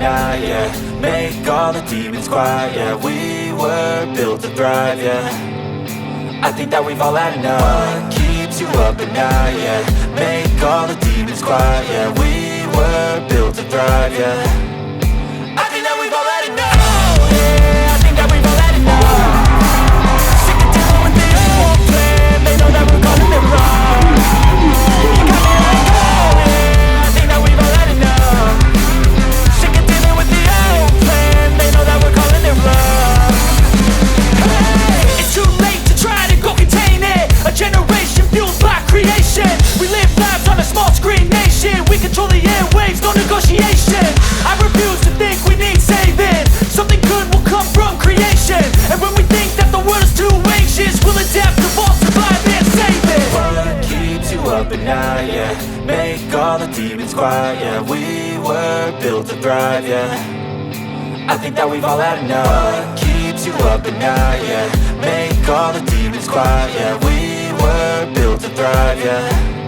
night, yeah. Make all the demons quiet, yeah. We were built to thrive, yeah. I think that we've all had enough. What keeps you up at night, yeah. Make all the demons quiet, yeah. We were built to thrive, yeah. I think that we've all had enough. Yeah, I think that we've all had enough. Sick of dealing with the old plan. They know that we're calling it wrong. You got me like, oh yeah, I think that we've all had enough. Sick of dealing with the old plan. They know that we're calling it wrong. Hey, it's too late to try to go contain it. A generation fueled by creation. We live lives on a small screen nation. We control the airwaves, no negotiation. I refuse to think we need saving. Something good will come from creation. And when we think that the world is too anxious, we'll adapt, evolve, survive and save it. What keeps you up at night, yeah. Make all the demons quiet, yeah. We were built to thrive, yeah. I think that we've all had enough. What keeps you up at night, yeah. Make all the demons quiet, yeah. We were built to thrive, yeah.